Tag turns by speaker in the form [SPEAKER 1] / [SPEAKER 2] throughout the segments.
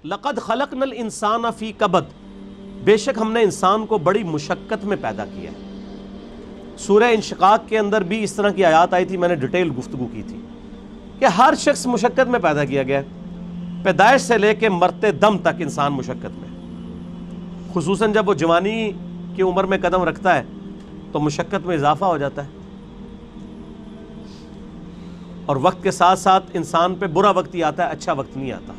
[SPEAKER 1] لقد خلقنا الانسان فی کبد، بے شک ہم نے انسان کو بڑی مشقت میں پیدا کیا ہے۔ سورہ انشقاق کے اندر بھی اس طرح کی آیات آئی تھی، میں نے ڈیٹیل گفتگو کی تھی کہ ہر شخص مشقت میں پیدا کیا گیا ہے، پیدائش سے لے کے مرتے دم تک انسان مشقت میں، خصوصاً جب وہ جوانی کی عمر میں قدم رکھتا ہے تو مشقت میں اضافہ ہو جاتا ہے، اور وقت کے ساتھ ساتھ انسان پہ برا وقت ہی آتا ہے، اچھا وقت نہیں آتا۔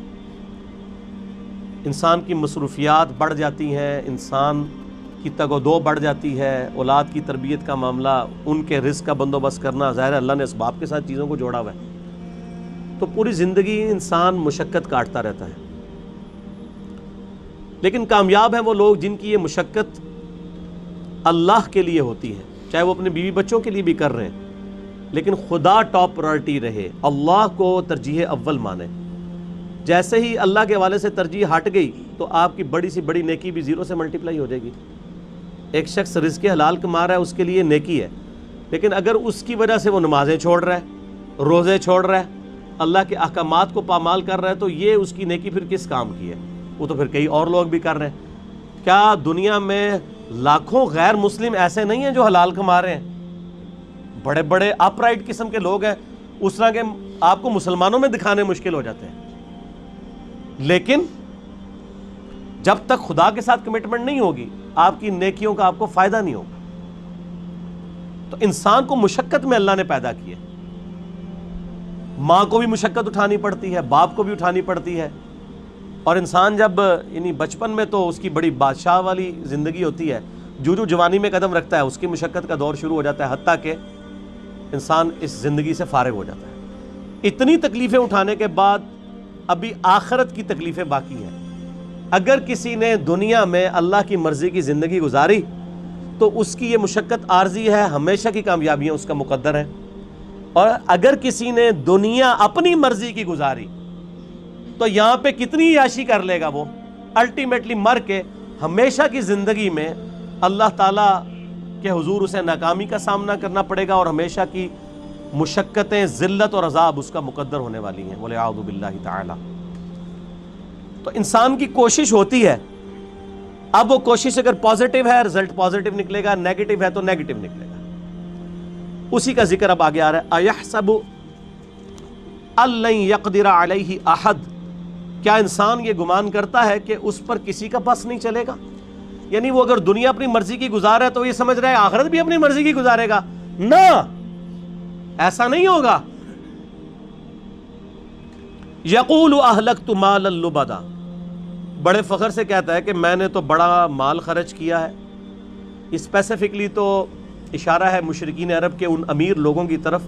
[SPEAKER 1] انسان کی مصروفیات بڑھ جاتی ہیں، انسان کی تگ و دو بڑھ جاتی ہے، اولاد کی تربیت کا معاملہ، ان کے رزق کا بندوبست کرنا، ظاہر ہے اللہ نے اسباب کے ساتھ چیزوں کو جوڑا ہوا ہے، تو پوری زندگی انسان مشقت کاٹتا رہتا ہے۔ لیکن کامیاب ہیں وہ لوگ جن کی یہ مشقت اللہ کے لیے ہوتی ہے، چاہے وہ اپنے بیوی بچوں کے لیے بھی کر رہے ہیں، لیکن خدا ٹاپ پرائرٹی رہے، اللہ کو ترجیح اول مانے۔ جیسے ہی اللہ کے حوالے سے ترجیح ہٹ گئی تو آپ کی بڑی سی بڑی نیکی بھی زیرو سے ملٹیپلائی ہو جائے گی۔ ایک شخص رزق حلال کما رہا ہے، اس کے لیے نیکی ہے، لیکن اگر اس کی وجہ سے وہ نمازیں چھوڑ رہا ہے، روزے چھوڑ رہا ہے، اللہ کے احکامات کو پامال کر رہا ہے، تو یہ اس کی نیکی پھر کس کام کی ہے؟ وہ تو پھر کئی اور لوگ بھی کر رہے ہیں۔ کیا دنیا میں لاکھوں غیر مسلم ایسے نہیں ہیں جو حلال کما رہے ہیں؟ بڑے بڑے اپ رائٹ قسم کے لوگ ہیں، اس طرح کے آپ کو مسلمانوں میں دکھانے مشکل ہو جاتے ہیں، لیکن جب تک خدا کے ساتھ کمٹمنٹ نہیں ہوگی آپ کی نیکیوں کا آپ کو فائدہ نہیں ہوگا۔ تو انسان کو مشقت میں اللہ نے پیدا کیا، ماں کو بھی مشقت اٹھانی پڑتی ہے، باپ کو بھی اٹھانی پڑتی ہے، اور انسان جب یعنی بچپن میں تو اس کی بڑی بادشاہ والی زندگی ہوتی ہے، جو جوانی میں قدم رکھتا ہے اس کی مشقت کا دور شروع ہو جاتا ہے، حتیٰ کہ انسان اس زندگی سے فارغ ہو جاتا ہے۔ اتنی تکلیفیں اٹھانے کے بعد ابھی آخرت کی تکلیفیں باقی ہیں۔ اگر کسی نے دنیا میں اللہ کی مرضی کی زندگی گزاری تو اس کی یہ مشقت عارضی ہے، ہمیشہ کی کامیابیاں اس کا مقدر ہے، اور اگر کسی نے دنیا اپنی مرضی کی گزاری تو یہاں پہ کتنی عیاشی کر لے گا، وہ الٹیمیٹلی مر کے ہمیشہ کی زندگی میں اللہ تعالیٰ کے حضور اسے ناکامی کا سامنا کرنا پڑے گا، اور ہمیشہ کی مشقتیں، ذلت اور عذاب اس کا مقدر ہونے والی ہیں، وَلِعَوْذُ بِاللَّهِ تَعَالَى۔ تو انسان کی کوشش ہوتی ہے، اب وہ کوشش اگر پازیٹیو ہے رزلٹ پازیٹیو نکلے گا، نیگیٹو ہے تو نیگیٹو نکلے گا۔ اسی کا ذکر اب آگے آ رہا ہے، أَيَحْسَبُ أَن لَّن يَقْدِرَ عَلَيْهِ أَحَدٌ، کیا انسان یہ گمان کرتا ہے کہ اس پر کسی کا بس نہیں چلے گا؟ یعنی وہ اگر دنیا اپنی مرضی کی گزار ہے تو یہ سمجھ رہا ہے آخرت بھی اپنی مرضی کی گزارے گا؟ نہ، ایسا نہیں ہوگا۔ یقول اہلکت مالا لبدا، بڑے فخر سے کہتا ہے کہ میں نے تو بڑا مال خرچ کیا ہے۔ اسپیسیفکلی تو اشارہ ہے مشرکین عرب کے ان امیر لوگوں کی طرف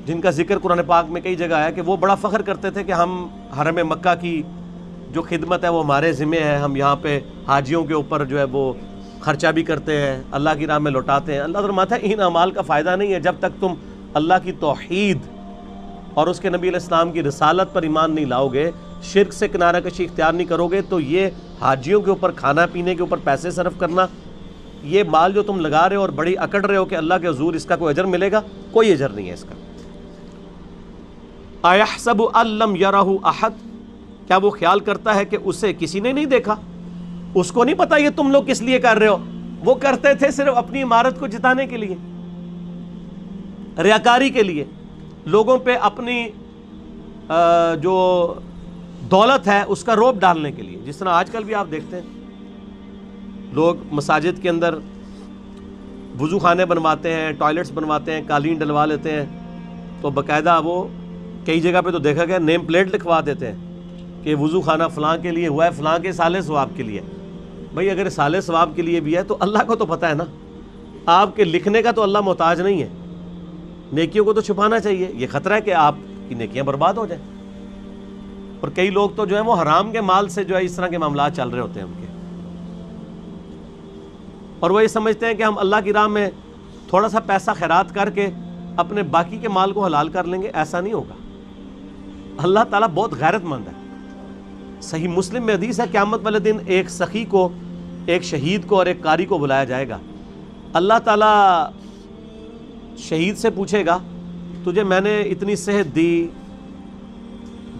[SPEAKER 1] جن کا ذکر قرآن پاک میں کئی جگہ آیا کہ وہ بڑا فخر کرتے تھے کہ ہم حرم مکہ کی جو خدمت ہے وہ ہمارے ذمہ ہے، ہم یہاں پہ حاجیوں کے اوپر جو ہے وہ خرچہ بھی کرتے ہیں، اللہ کی راہ میں لوٹاتے ہیں۔ اللہ فرماتا ہے ان اعمال کا فائدہ نہیں ہے جب تک تم اللہ کی توحید اور اس کے نبی علیہ السلام کی رسالت پر ایمان نہیں لاؤ گے، شرک سے کنارہ کشی اختیار نہیں کرو گے، تو یہ حاجیوں کے اوپر کھانا پینے کے اوپر پیسے صرف کرنا، یہ مال جو تم لگا رہے ہو اور بڑی اکڑ رہے ہو کہ اللہ کے حضور اس کا کوئی اجر ملے گا، کوئی اجر نہیں ہے اس کا۔ اَيَحْسَبُ أَن لَّمْ يَرَهُ أَحَدٌ، کیا وہ خیال کرتا ہے کہ اسے کسی نے نہیں دیکھا؟ اس کو نہیں پتا یہ تم لوگ کس لیے کر رہے ہو، وہ کرتے تھے صرف اپنی عمارت کو جتانے کے لیے، ریاکاری کے لیے، لوگوں پہ اپنی جو دولت ہے اس کا روب ڈالنے کے لیے۔ جس طرح آج کل بھی آپ دیکھتے ہیں لوگ مساجد کے اندر وضو خانے بنواتے ہیں، ٹوائلٹس بنواتے ہیں، قالین ڈلوا لیتے ہیں، تو باقاعدہ وہ کئی جگہ پہ تو دیکھا گیا نیم پلیٹ لکھوا دیتے ہیں کہ وضو خانہ فلاں کے لیے ہوا ہے، فلاں کے سالے ثواب کے لیے۔ بھئی اگر سالے ثواب کے لیے بھی ہے تو اللہ کو تو پتہ ہے نا، آپ کے لکھنے کا تو اللہ محتاج نہیں ہے، نیکیوں کو تو چھپانا چاہیے، یہ خطرہ ہے کہ آپ کی نیکیاں برباد ہو جائیں۔ اور کئی لوگ تو جو ہے وہ حرام کے مال سے جو ہے اس طرح کے معاملات چل رہے ہوتے ہیں ان کے، اور وہ یہ سمجھتے ہیں کہ ہم اللہ کی راہ میں تھوڑا سا پیسہ خیرات کر کے اپنے باقی کے مال کو حلال کر لیں گے، ایسا نہیں ہوگا۔ اللہ تعالیٰ بہت غیرت مند ہے۔ صحیح مسلم میں حدیث ہے قیامت والے دن ایک سخی کو، ایک شہید کو اور ایک قاری کو بلایا جائے گا، اللہ تعالیٰ شہید سے پوچھے گا تجھے میں نے اتنی صحت دی،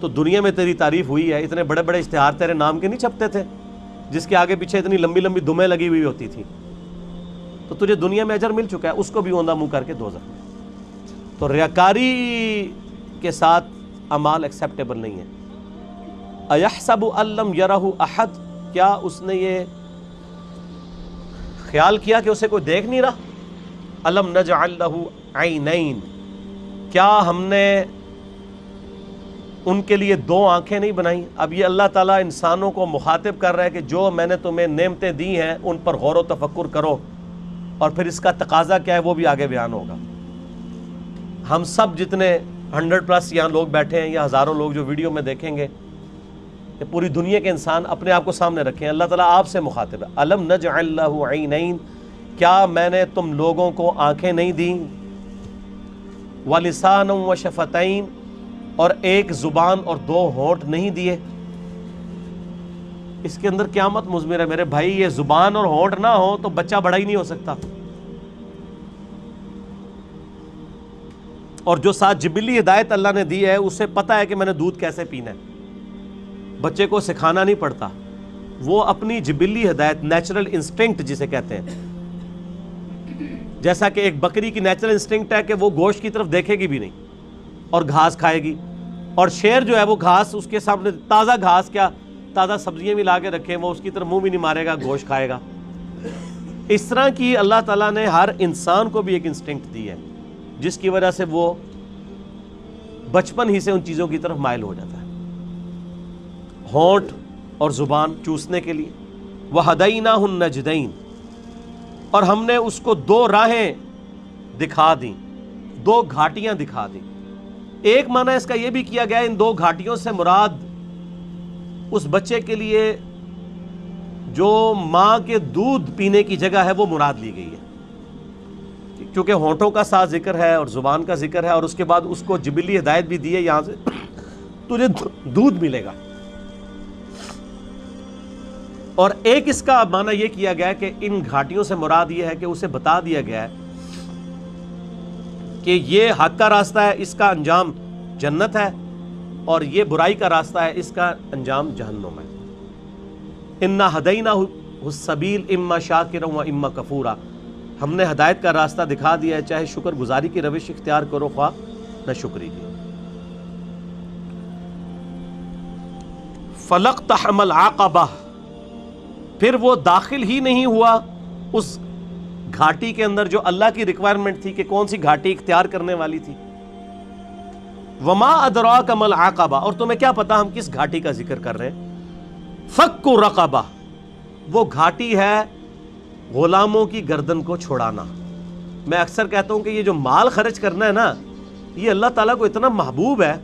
[SPEAKER 1] تو دنیا میں تیری تعریف ہوئی ہے. اتنے بڑے بڑے اشتہار تیرے نام کے نہیں چھپتے تھے جس کے آگے پیچھے اتنی لمبی لمبی دمیں لگی ہوئی ہوتی تھی. تو تجھے دنیا میں اجر مل چکا ہے, اس کو بھی اوندا منہ کر کے دوزخ میں. تو ریاکاری کے ساتھ اعمال ایکسیپٹیبل نہیں ہے. اَيَحْسَبُ أَن لَّمْ يَرَهُ أَحَدٌ, کیا اس نے یہ خیال کیا کہ اسے کوئی دیکھ نہیں رہا؟ أَلَمْ نَجْعَل لَّهُ عَيْنَيْن, کیا ہم نے ان کے لیے دو آنکھیں نہیں بنائیں؟ اب یہ اللہ تعالیٰ انسانوں کو مخاطب کر رہا ہے کہ جو میں نے تمہیں نعمتیں دی ہیں ان پر غور و تفکر کرو, اور پھر اس کا تقاضا کیا ہے وہ بھی آگے بیان ہوگا. ہم سب جتنے 100+ یہاں لوگ بیٹھے ہیں یا ہزاروں لوگ جو ویڈیو میں دیکھیں گے, کہ پوری دنیا کے انسان اپنے آپ کو سامنے رکھیں. اللہ تعالیٰ آپ سے مخاطب ہے. أَلَمْ نَجْعَل لَّهُ عَيْنَيْن, کیا میں نے تم لوگوں کو آنکھیں نہیں دیں؟ وَلِسَانًا وَشَفَتَيْن, اور ایک زبان اور دو ہونٹ نہیں دیے؟ اس کے اندر قیامت مضمر ہے میرے بھائی. یہ زبان اور ہونٹ نہ ہو تو بچہ بڑا ہی نہیں ہو سکتا. اور جو ساتھ جبلی ہدایت اللہ نے دی ہے اسے پتہ ہے کہ میں نے دودھ کیسے پینا ہے. بچے کو سکھانا نہیں پڑتا, وہ اپنی جبلی ہدایت, نیچرل انسٹنکٹ جسے کہتے ہیں, جیسا کہ ایک بکری کی نیچرل انسٹنکٹ ہے کہ وہ گوشت کی طرف دیکھے گی بھی نہیں اور گھاس کھائے گی, اور شیر جو ہے وہ گھاس اس کے سامنے, تازہ گھاس کیا تازہ سبزیاں بھی لا کے رکھیں وہ اس کی طرف منہ بھی نہیں مارے گا, گوشت کھائے گا. اس طرح کی اللہ تعالیٰ نے ہر انسان کو بھی ایک انسٹنکٹ دی ہے جس کی وجہ سے وہ بچپن ہی سے ان چیزوں کی طرف مائل ہو جاتا ہے. ہونٹ اور زبان چوسنے کے لیے. وَهَدَيْنَاهُ النَّجْدَيْن, اور ہم نے اس کو دو راہیں دکھا دیں, دو گھاٹیاں دکھا دیں. ایک معنی اس کا یہ بھی کیا گیا ان دو گھاٹیوں سے مراد اس بچے کے لیے جو ماں کے دودھ پینے کی جگہ ہے وہ مراد لی گئی ہے, کیونکہ ہونٹوں کا ساتھ ذکر ہے اور زبان کا ذکر ہے, اور اس کے بعد اس کو جبلی ہدایت بھی دی ہے یہاں سے تجھے دودھ ملے گا. اور ایک اس کا معنی یہ کیا گیا کہ ان گھاٹیوں سے مراد یہ ہے کہ اسے بتا دیا گیا ہے کہ یہ حق کا راستہ ہے, اس کا انجام جنت ہے, اور یہ برائی کا راستہ ہے, اس کا انجام جہنم ہے. اِنَّا هَدَيْنَاهُ السَّبِيلَ إِمَّا شَاكِرًا وَإِمَّا كَفُورًا, ہم نے ہدایت کا راستہ دکھا دیا ہے, چاہے شکر گزاری کی روش اختیار کرو خواہ نہ شکری کی. فَلَقْتَحَمَ الْعَقَبَةَ, پھر وہ داخل ہی نہیں ہوا اس گھاٹی کے اندر جو اللہ کی ریکوائرمنٹ تھی کہ کون سی گھاٹی اختیار کرنے والی تھی. وما ادراک ما العقبہ, اور تمہیں کیا پتا ہم کس گھاٹی کا ذکر کر رہے ہیں. فک رقبہ, وہ گھاٹی ہے غلاموں کی گردن کو چھڑانا. میں اکثر کہتا ہوں کہ یہ جو مال خرچ کرنا ہے نا, یہ اللہ تعالیٰ کو اتنا محبوب ہے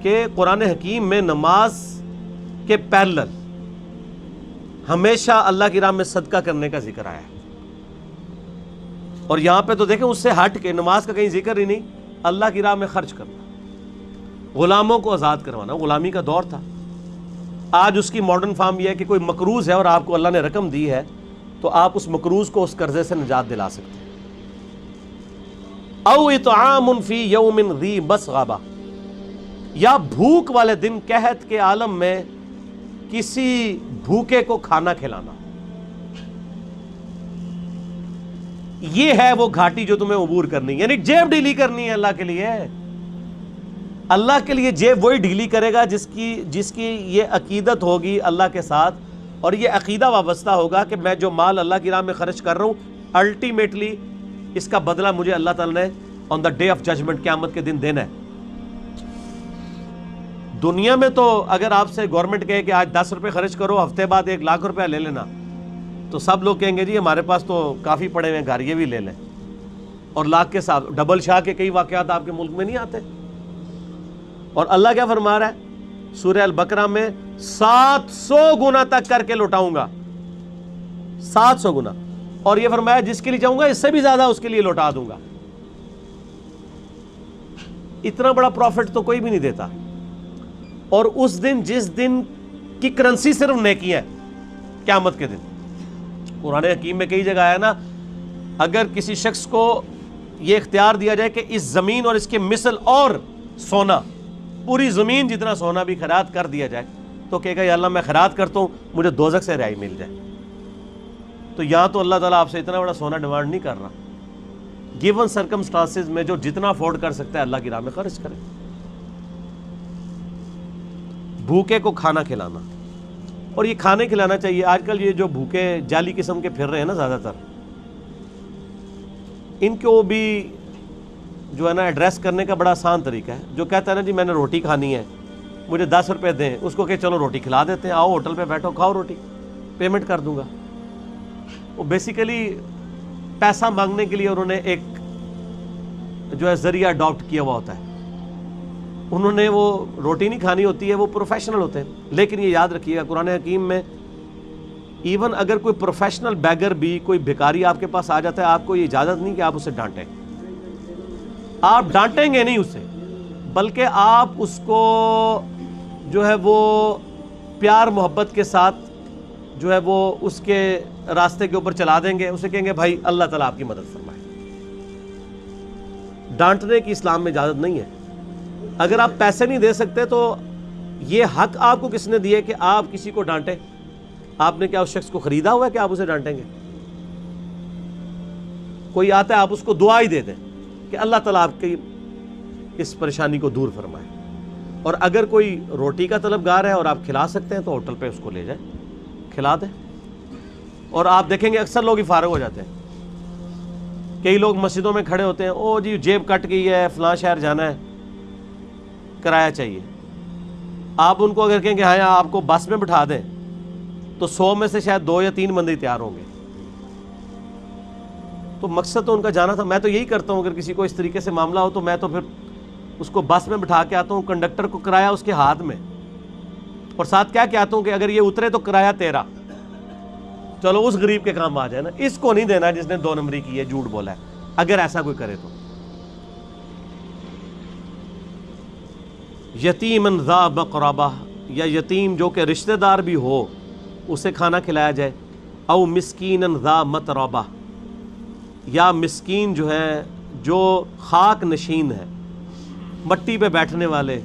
[SPEAKER 1] کہ قرآن حکیم میں نماز کے پیرلل ہمیشہ اللہ کی راہ میں صدقہ کرنے کا ذکر آیا ہے. اور یہاں پہ تو دیکھیں اس سے ہٹ کے نماز کا کہیں ذکر ہی نہیں, اللہ کی راہ میں خرچ کرنا, غلاموں کو آزاد کروانا. غلامی کا دور تھا, آج اس کی ماڈرن فارم یہ ہے کہ کوئی مقروض ہے اور آپ کو اللہ نے رقم دی ہے تو آپ اس مقروض کو اس قرضے سے نجات دلا سکتے ہیں. او اطعام فی یوم ذی مسغبہ, یا بھوک والے دن قحط کے عالم میں کسی بھوکے کو کھانا کھلانا. یہ ہے وہ گھاٹی جو تمہیں عبور کرنی, یعنی جیب ڈھیلی کرنی ہے اللہ کے لیے. اللہ کے لیے جیب وہی ڈھیلی کرے گا جس کی یہ عقیدت ہوگی اللہ کے ساتھ, اور یہ عقیدہ وابستہ ہوگا کہ میں جو مال اللہ کی راہ میں خرچ کر رہا ہوں الٹیمیٹلی اس کا بدلہ مجھے اللہ تعالیٰ نے آن دا ڈے آف ججمنٹ قیامت کے دن دینا ہے. دنیا میں تو اگر آپ سے گورنمنٹ کہے کہ آج 10 روپے خرچ کرو, ہفتے بعد 1 لاکھ روپیہ لے لینا, تو سب لوگ کہیں گے جی ہمارے پاس تو کافی پڑے ہوئے ہیں, گھر یہ بھی لے لیں. اور لاکھ کے ساتھ ڈبل شاہ کے کئی واقعات آپ کے ملک میں نہیں آتے. اور اللہ کیا فرما رہا ہے سورہ البقرہ میں, 700 گنا تک کر کے لوٹاؤں گا, 700 گنا. اور یہ فرمایا جس کے لیے چاہوں گا اس سے بھی زیادہ اس کے لیے لوٹا دوں گا. اتنا بڑا پروفٹ تو کوئی بھی نہیں دیتا. اور اس دن جس دن کی کرنسی صرف نیکی ہے, قیامت کے دن, قرآن حکیم میں کئی جگہ آیا نا, اگر کسی شخص کو یہ اختیار دیا جائے کہ اس زمین اور اس کے مثل اور سونا پوری زمین جتنا سونا بھی خیرات کر دیا جائے تو کہے گا یا اللہ میں خیرات کرتا ہوں مجھے دوزخ سے رہائی مل جائے. تو یہاں تو اللہ تعالیٰ آپ سے اتنا بڑا سونا ڈیمانڈ نہیں کر رہا. گیون سرکمسٹانسز میں جو جتنا افورڈ کر سکتا ہے اللہ کی راہ میں خرچ کرے. بھوکے کو کھانا کھلانا, اور یہ کھانے کھلانا چاہیے. آج کل یہ جو بھوکے جعلی قسم کے پھر رہے ہیں نا زیادہ تر, ان کو بھی جو ہے نا ایڈریس کرنے کا بڑا آسان طریقہ ہے. جو کہتا ہے نا جی میں نے روٹی کھانی ہے مجھے 10 روپے دیں, اس کو کہ چلو روٹی کھلا دیتے ہیں, آؤ ہوٹل پہ بیٹھو کھاؤ روٹی, پیمنٹ کر دوں گا. وہ بیسیکلی پیسہ مانگنے کے لیے انہوں نے ایک جو ہے ذریعہ اڈاپٹ کیا ہوا ہوتا ہے. انہوں نے وہ روٹی نہیں کھانی ہوتی ہے, وہ پروفیشنل ہوتے ہیں. لیکن یہ یاد رکھیے گا قرآن حکیم میں ایون اگر کوئی پروفیشنل بیگر بھی, کوئی بھکاری آپ کے پاس آ جاتا ہے, آپ کو یہ اجازت نہیں کہ آپ اسے ڈانٹیں. آپ ڈانٹیں گے نہیں اسے, بلکہ آپ اس کو جو ہے وہ پیار محبت کے ساتھ جو ہے وہ اس کے راستے کے اوپر چلا دیں گے. اسے کہیں گے بھائی اللہ تعالیٰ آپ کی مدد فرمائے. ڈانٹنے کی اسلام میں اجازت نہیں ہے. اگر آپ پیسے نہیں دے سکتے تو یہ حق آپ کو کس نے دیا کہ آپ کسی کو ڈانٹیں؟ آپ نے کیا اس شخص کو خریدا ہوا ہے کہ آپ اسے ڈانٹیں گے؟ کوئی آتا ہے آپ اس کو دعا ہی دے دیں کہ اللہ تعالیٰ آپ کی اس پریشانی کو دور فرمائے. اور اگر کوئی روٹی کا طلبگار ہے اور آپ کھلا سکتے ہیں تو ہوٹل پہ اس کو لے جائیں, کھلا دیں. اور آپ دیکھیں گے اکثر لوگ ہی فارغ ہو جاتے ہیں. کئی لوگ مسجدوں میں کھڑے ہوتے ہیں, او جی جیب کٹ گئی ہے فلاں شہر جانا ہے کرایہ چاہیے. آپ ان کو اگر کہیں کہ ہاں آپ کو بس میں بٹھا دیں تو 100 میں سے شاید 2 یا 3 بندے تیار ہوں گے. تو مقصد تو ان کا جانا تھا. میں تو یہی کرتا ہوں, اگر کسی کو اس طریقے سے معاملہ ہو تو میں تو پھر اس کو بس میں بٹھا کے آتا ہوں, کنڈکٹر کو کرایہ اس کے ہاتھ میں, اور ساتھ کیا کہتا ہوں کہ اگر یہ اترے تو کرایہ تیرا, چلو اس غریب کے کام آ جائے نا. اس کو نہیں دینا جس نے 2 نمبری کی ہے, جھوٹ بولا ہے. اگر ایسا کوئی کرے تو یتیمن ذا مقربہ, یا یتیم جو کہ رشتہ دار بھی ہو اسے کھانا کھلایا جائے. او مسکینن ذا متربہ, یا مسکین جو ہے جو خاک نشین ہے, مٹی پہ بیٹھنے والے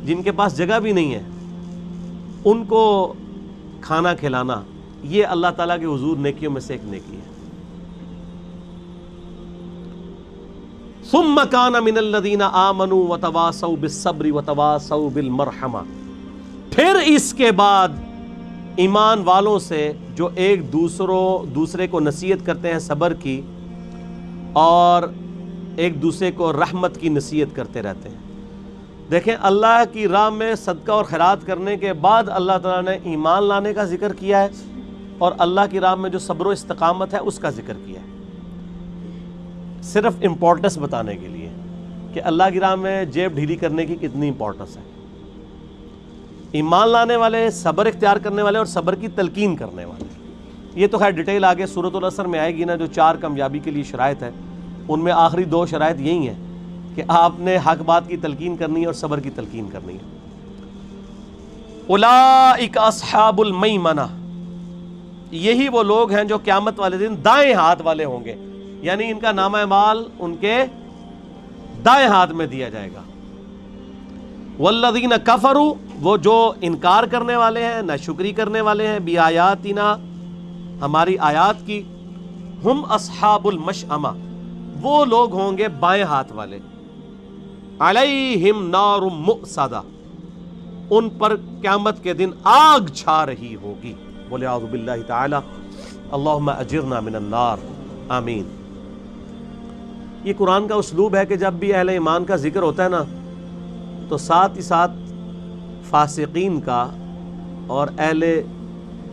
[SPEAKER 1] جن کے پاس جگہ بھی نہیں ہے, ان کو کھانا کھلانا یہ اللہ تعالیٰ کے حضور نیکیوں میں سے ایک نیکی ہے. ثم کان من الذین آمنوا وتواصوا بالصبر وتواصوا بالمرحمہ, پھر اس کے بعد ایمان والوں سے جو ایک دوسرے کو نصیحت کرتے ہیں صبر کی, اور ایک دوسرے کو رحمت کی نصیحت کرتے رہتے ہیں. دیکھیں اللہ کی راہ میں صدقہ اور خیرات کرنے کے بعد اللہ تعالیٰ نے ایمان لانے کا ذکر کیا ہے, اور اللہ کی راہ میں جو صبر و استقامت ہے اس کا ذکر کیا ہے, صرف امپورٹنس بتانے کے لیے کہ اللہ کی راہ میں جیب ڈھیلی کرنے کی کتنی امپورٹنس ہے. ایمان لانے والے, صبر اختیار کرنے والے اور صبر کی تلقین کرنے والے. یہ تو خیر ڈیٹیل آگے سورۃ العصر میں آئے گی نا, جو 4 کامیابی کے لیے شرائط ہے ان میں آخری 2 شرائط یہی ہیں کہ آپ نے حق بات کی تلقین کرنی ہے اور صبر کی تلقین کرنی ہے. اولئک اصحاب المیمنہ, یہی وہ لوگ ہیں جو قیامت والے دن دائیں ہاتھ والے ہوں گے, یعنی ان کا نامہ اعمال ان کے دائیں ہاتھ میں دیا جائے گا. والذین کفروا, وہ جو انکار کرنے والے ہیں, ناشکری کرنے والے ہیں, بآیاتنا, ہماری آیات کی, ہم اصحاب المشأمہ, وہ لوگ ہوں گے بائیں ہاتھ والے. علیہم نار مؤصدہ, ان پر قیامت کے دن آگ چھا رہی ہوگی. بولے اعوذ باللہ تعالی, اللہم اجرنا من النار, آمین. یہ قرآن کا اسلوب ہے کہ جب بھی اہل ایمان کا ذکر ہوتا ہے نا تو ساتھ ہی ساتھ فاسقین کا اور اہل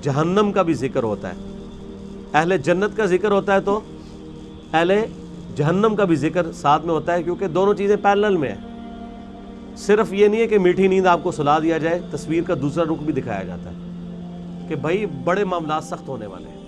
[SPEAKER 1] جہنم کا بھی ذکر ہوتا ہے. اہل جنت کا ذکر ہوتا ہے تو اہل جہنم کا بھی ذکر ساتھ میں ہوتا ہے, کیونکہ دونوں چیزیں پیرلل میں ہیں. صرف یہ نہیں ہے کہ میٹھی نیند آپ کو سلا دیا جائے, تصویر کا دوسرا رخ بھی دکھایا جاتا ہے کہ بھائی بڑے معاملات سخت ہونے والے ہیں.